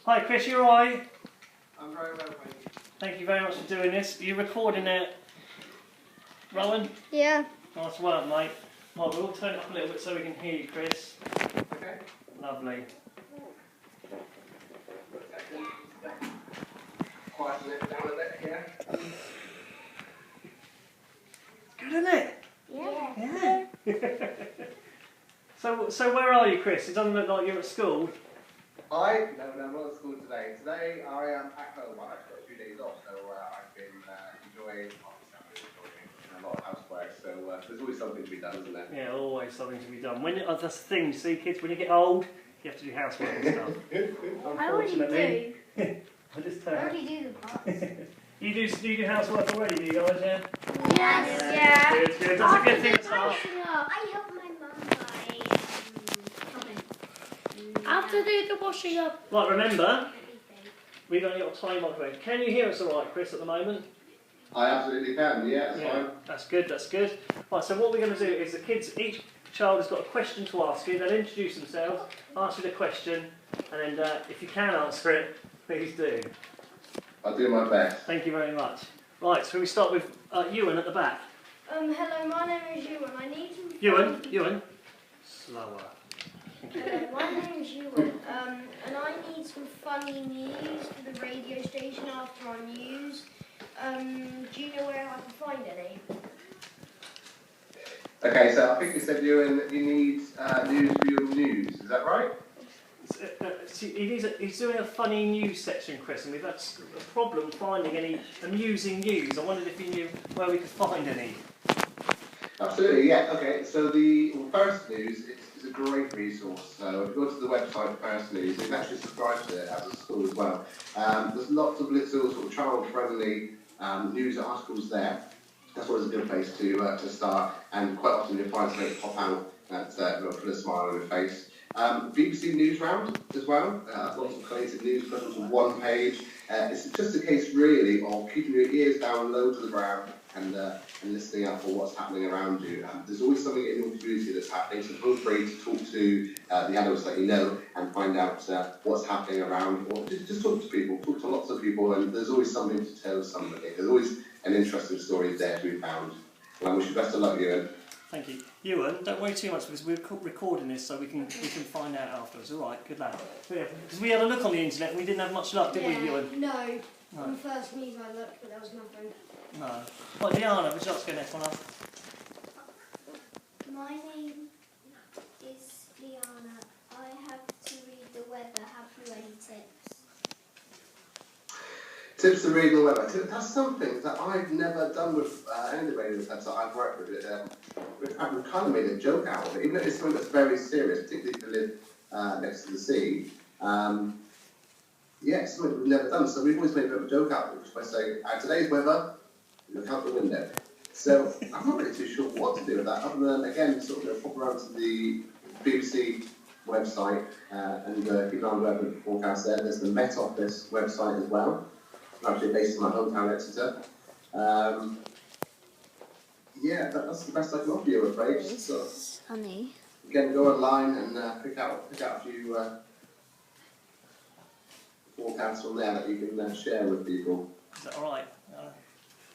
Hi Chris, you alright? I'm very well, thank you. Thank you very much for doing this. Are you recording it, Rowan? Yeah. Nice work, mate. Right, we'll turn it up a little bit so we can hear you, Chris. Okay. Lovely. Quieten it down a bit here. Good, isn't it? Yeah. Yeah. So where are you, Chris? It doesn't look like you're at school. No, I'm not at school today. Today I am at home. I've actually got a few days off, so I've been enjoying a lot of housework. So there's always something to be done, isn't there? Yeah, always something to be done. That's the thing, you see, kids, when you get old, you have to do housework and stuff. I already do. I just I already do the parts. You do housework already, do you guys, yeah? Yes. Yeah. Good, good. That's a good thing to start. I help my mum by shopping. I have to do the washing up. Right, remember, we've only got a time microphone. Can you hear us all right, Chris, at the moment? I absolutely can. Yeah, it's fine. That's good, that's good. Right, so what we're going to do is the kids, each child has got a question to ask you. They'll introduce themselves, ask you the question, and then if you can answer it, please do. I'll do my best. Thank you very much. Right, so we start with Ewan at the back. Hello, my name is Ewan. I need some. Ewan. Slower. Hello, my name is Ewan. And I need some funny news for the radio station after our news. Do you know where I can find any? Okay, so I think you said you need news for your news. Is that right? He's doing a funny news section, Chris, and we've had a problem finding any amusing news. I wondered if you knew where we could find any. Absolutely, yeah. Okay, so the First News is a great resource. So if you go to the website First News, you can actually subscribe to it as a school as well. There's lots of little sort of child-friendly news articles there. That's always a good place to start, and quite often you'll find something pop out that will put a smile on your face. BBC News Round as well, lots of collated news put onto one page. It's just a case really of keeping your ears down low to the ground and listening out for what's happening around you. There's always something in your community that's happening, so feel free to talk to the adults that you know and find out what's happening around, or just talk to people, talk to lots of people, and there's always something to tell somebody. There's always an interesting story there to be found. Well, I wish you best of luck, Ewan. Thank you. Ewan, don't worry too much because we're recording this so we can find out afterwards. All right, good lad. Because we had a look on the internet and we didn't have much luck, did we, Ewan? No. On First News I looked, but there was nothing. No. Right, Diana, would you like to go next one up? My name is Liana. I have to read the weather. Have you any tips? Tips to read the weather. That's something that I've never done with any of the radio websites that I've worked with. We've kind of made a joke out of it, even though it's something that's very serious, particularly if you live next to the sea. It's something we've never done, so we've always made a bit of a joke out of it, just by saying, today's weather, look out the window. So I'm not really too sure what to do with that, other than, again, sort of pop around to the BBC website and keep an eye on the weather forecast there. There's the Met Office website as well. Actually based in my hometown, Exeter. That's the best I can offer you, I'm afraid. So, Honey. again, go online and pick out a few forecasts from there that you can share with people. Is that all right?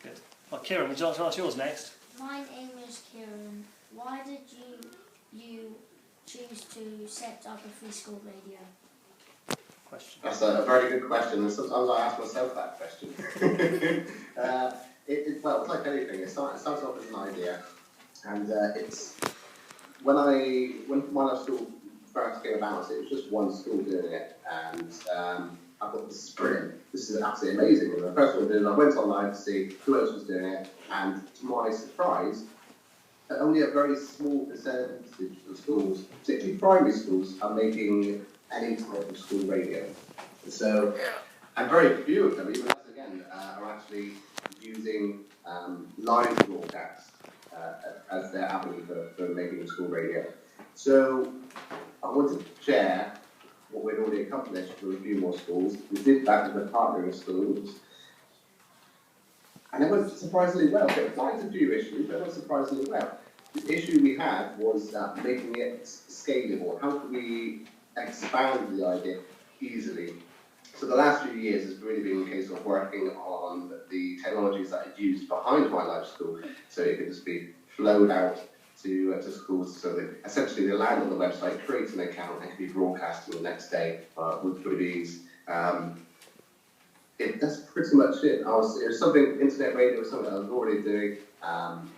Good. Well, Kieran, would you like to ask yours next? My name is Kieran. Why did you choose to set up a free school radio? Question. That's a very good question, and sometimes I ask myself that question. Well, it's like anything. It starts off as an idea, and it's when my school first came about, it was just one school doing it, and I thought, this is brilliant. This is absolutely amazing. And the first one I did, I went online to see who else was doing it, and to my surprise, only a very small percentage of schools, particularly primary schools, are making any type of school radio. So, and very few of them, even us again, are actually using live broadcast as their avenue for making school radio. So, I wanted to share what we'd already accomplished with a few more schools. We did that with a partner of schools, and it went surprisingly well. It was a few issues, but it went surprisingly well. The issue we had was making it scalable. How could we expand the idea easily So the last few years has really been a case of working on the technologies that are used behind My Life School, so it can just be flowed out to schools, so that essentially they land on the website, create an account, and can be broadcasted the next day with good ease. That's pretty much it. It was something, internet radio was something I was already doing, and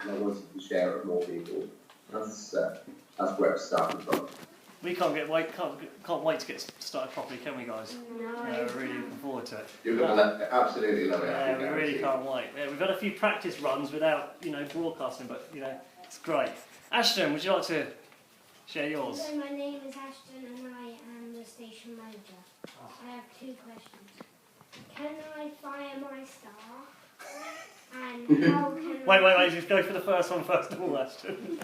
I wanted to share it with more people. That's where it started from. We can't wait to get started properly, can we, guys? No. Yeah, we're really looking forward to it. You're going to absolutely love it. Yeah, we really can't wait. Yeah, we've had a few practice runs without, broadcasting, but it's great. Ashton, would you like to share yours? So my name is Ashton and I am the station manager. I have 2 questions. Can I fire my star? And how can Wait, just go for the first one first of all, Ashton.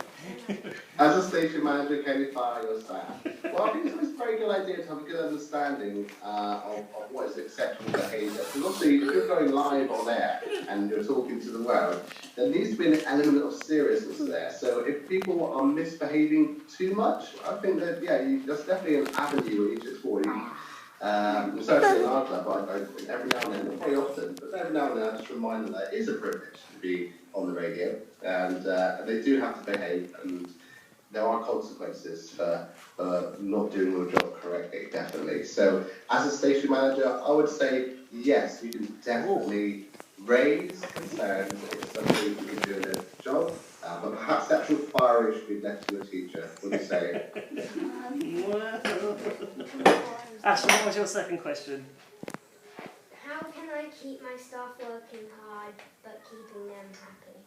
As a station manager, can you fire your staff? Well, I think it's a very good idea to have a good understanding of what is acceptable behaviour. Because obviously, if you're going live on air and you're talking to the world, there needs to be an element of seriousness there. So if people are misbehaving too much, I think that, that's definitely an avenue you need to explore. Certainly in our club, I every now and then, not very often, but every now and then I just remind them that it is a privilege to be on the radio, and they do have to behave, and there are consequences for not doing your job correctly, definitely. So as a station manager, I would say yes, you can definitely raise concerns if somebody is doing their job, but perhaps the actual firing should be left to a teacher. What do you say? Ashton, what was your second question? How can I keep my staff working hard but keeping them happy?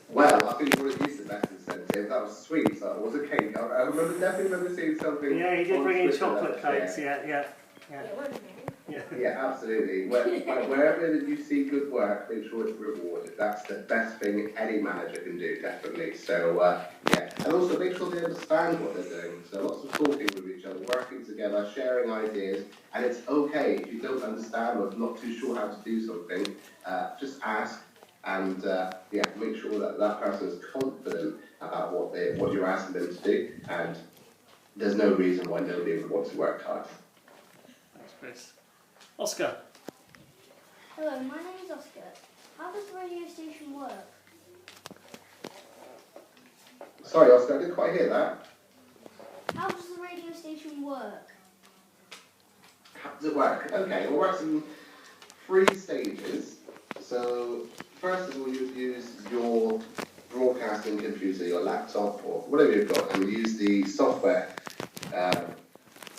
Well, I think you would have used the best incentive. That was sweet. That was a cake. I definitely remember seeing something. Yeah, he did on bring in Twitter chocolate that- cakes. Yeah. It wasn't me. Yeah, absolutely. Wherever you see good work, make sure it's rewarded. That's the best thing any manager can do, definitely. So, and also make sure they understand what they're doing. So lots of talking with each other, working together, sharing ideas. And it's okay if you don't understand or not too sure how to do something, just ask and make sure that that person is confident about what you're asking them to do. And there's no reason why nobody would want to work hard. Thanks, Chris. Oscar. Hello, my name is Oscar. How does the radio station work? Sorry, Oscar, I didn't quite hear that. How does the radio station work? How does it work? Okay, well, it works in 3 stages. So, first of all, you would use your broadcasting computer, your laptop, or whatever you've got, and use the software,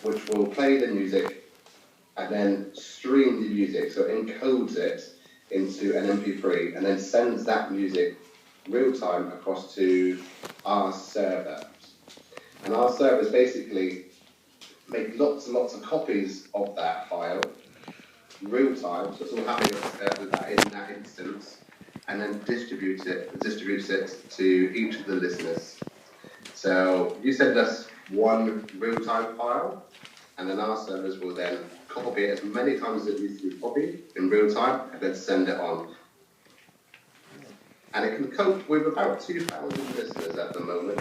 which will play the music and then stream the music, so it encodes it into an MP3 and then sends that music real time across to our server. And our servers basically make lots and lots of copies of that file real time, so it's all happening in that instance, and then distributes it to each of the listeners. So you send us one real time file, and then our servers will then copy it as many times as it needs to be copied in real time, and then send it on. And it can cope with about 2,000 listeners at the moment.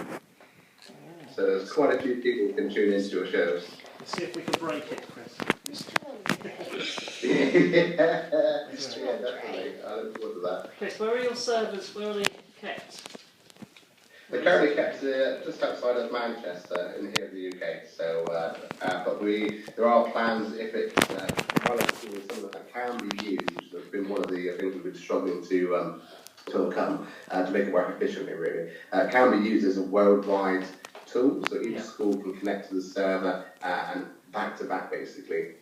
So there's quite a few people who can tune into your shows. Let's see if we can break it, Chris. Yeah, definitely. I look forward to that. Chris, where are your servers? Where are they kept? They're currently kept just outside of Manchester in here in the UK. So, but there are plans if it's one of the something that can be used, which has been one of the things we've been struggling to overcome to make it work efficiently. Really, can be used as a worldwide tool, so each school can connect to the server and back to back basically.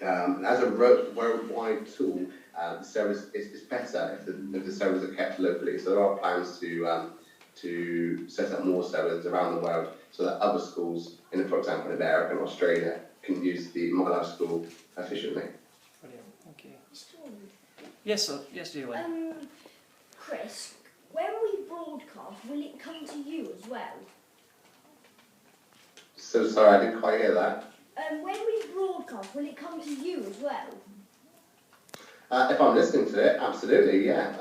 As a worldwide tool, the service is better if the servers are kept locally. So there are plans to set up more servers around the world so that other schools, for example in America and Australia, can use the My Life School efficiently. Brilliant, thank you. Yes, sir. Yes, dear. Chris, when we broadcast, will it come to you as well? So sorry, I didn't quite hear that. When we broadcast, will it come to you as well? If I'm listening to it, absolutely, yeah.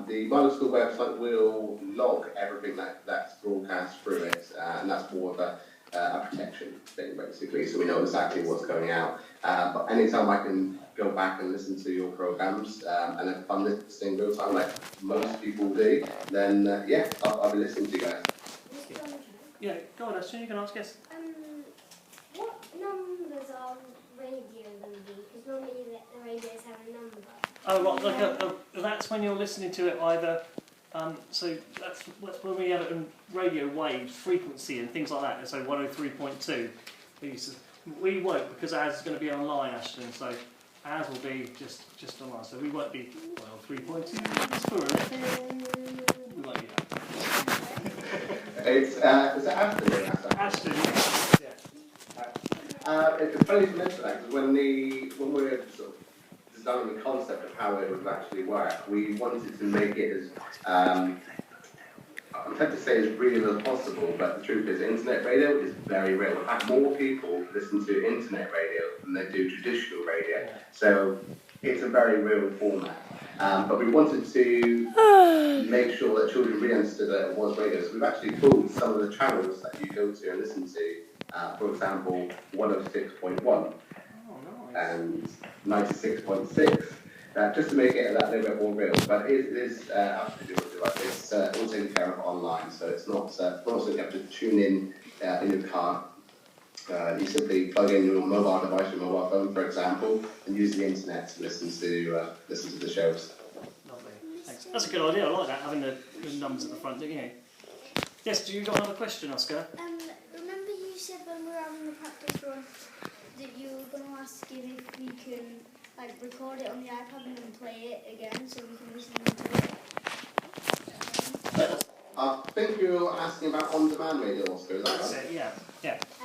The My Life School website will log everything that's broadcast through it, and that's more of a protection thing, basically, so we know exactly what's going out. But anytime I can go back and listen to your programs, and if I'm listening real time, like most people do, then I'll be listening to you guys. Yeah, go on, Ashton, you can ask, yes. What numbers are radio going to be? Because normally the radios have a number. Oh, right, that's when you're listening to it either. So that's when we have it in radio waves, frequency, and things like that. So 103.2. We won't, because ours is going to be online, Ashton. So ours will be just online. So we won't be 103.2. We won't be that. Is it Ashton? Ashton, yeah. It's funny to mention that, because when we're sort of designing the concept of how it would actually work, we wanted to make it as, I'm tempted to say as real as possible, but the truth is internet radio is very real. In fact, more people listen to internet radio than they do traditional radio. So it's a very real format. But we wanted to make sure that children really understood that it was radio. So we've actually pulled some of the channels that you go to and listen to. For example, 106.1 and 96.6, just to make it that little bit more real. But it is absolutely right. It's all taken care of online, so it's not something you have to tune in your car. You simply plug in your mobile device, your mobile phone, for example, and use the internet to listen to the shows. Lovely, thanks. That's a good idea. I like that, having the numbers at the front, don't you? Yes. Do you got another question, Oscar? Remember you said when we were having the practice run that you were going to ask if we can record it on the iPad and then play it again so we can listen to it? I think you're asking about on-demand radio, Oscar, is that That's right? it, yeah.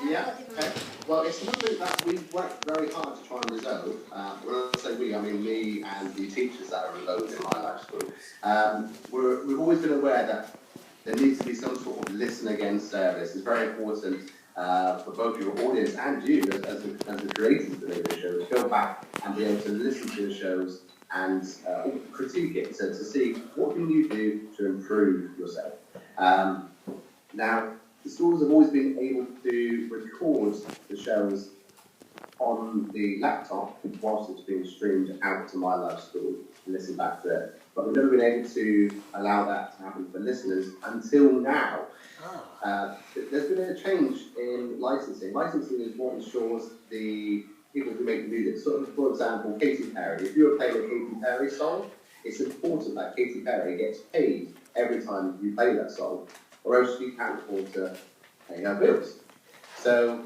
Yeah, okay. Well, it's something that we've worked very hard to try and resolve. When I say we, I mean me and the teachers that are involved in My Life School. We've always been aware that there needs to be some sort of listen again service. It's very important for both your audience and you as the creators of the radio show to go back and be able to listen to the shows and critique it to see what can you do to improve yourself. Now, the schools have always been able to record the shows on the laptop whilst it's being streamed out to My Life School and listen back to it. But we've never been able to allow that to happen for listeners until now. There's been a change in licensing. Licensing is what ensures the people who make the music. So, for example, Katy Perry. If you're playing a Katy Perry song, it's important that Katy Perry gets paid every time you play that song, or else you can't afford to pay her bills. So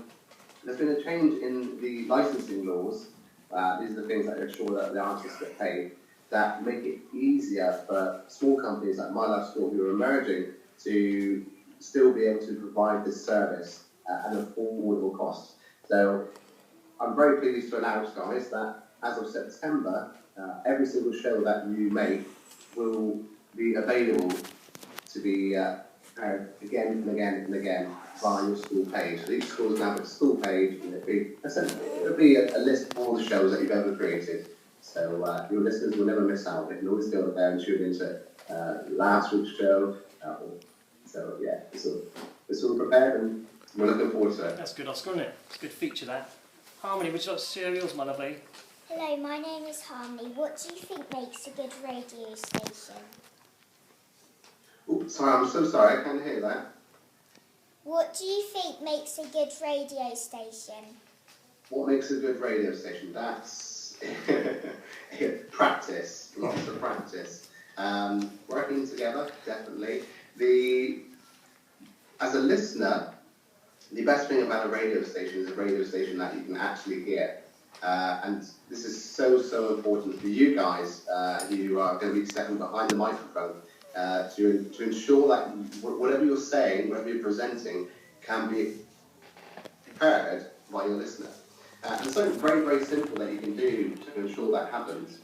there's been a change in the licensing laws. These are the things that ensure that the artists get paid, that make it easier for small companies like My Life School, who are emerging, to still be able to provide this service at an affordable cost. So I'm very pleased to announce, guys, that as of September, every single show that you make will be available to be aired again and again and again via your school page. So each school will have a school page, and it'll be a list of all the shows that you've ever created. So your listeners will never miss out. They can always go up there and tune into last week's show. So yeah, it's all prepared, and we're looking forward to it. That's good, Oscar, isn't it? It's a good feature, that. Harmony, would you like to share yours, my lovely? Hello, my name is Harmony. What do you think makes a good radio station? Oops, sorry, I'm so sorry, I can't hear that. What do you think makes a good radio station? What makes a good radio station? That's practice, lots of practice. Working together, definitely. As a listener, the best thing about a radio station is a radio station that you can actually hear. And this is so important for you guys who are going to be stepping behind the microphone to ensure that whatever you're saying, whatever you're presenting, can be heard by your listener. And it's something very simple that you can do to ensure that happens.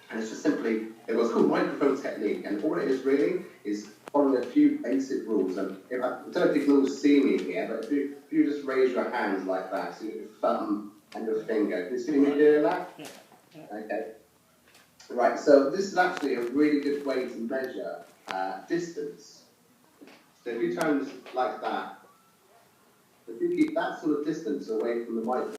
And it's just simply, it was called microphone technique, and all it is really is following a few basic rules. And I don't know if you can all see me here, but if you just raise your hands like that, so your thumb and your finger, can you see me doing that? Yeah. Okay. Right, so this is actually a really good way to measure distance. So if you turn like that, If you keep that sort of distance away from the microphone,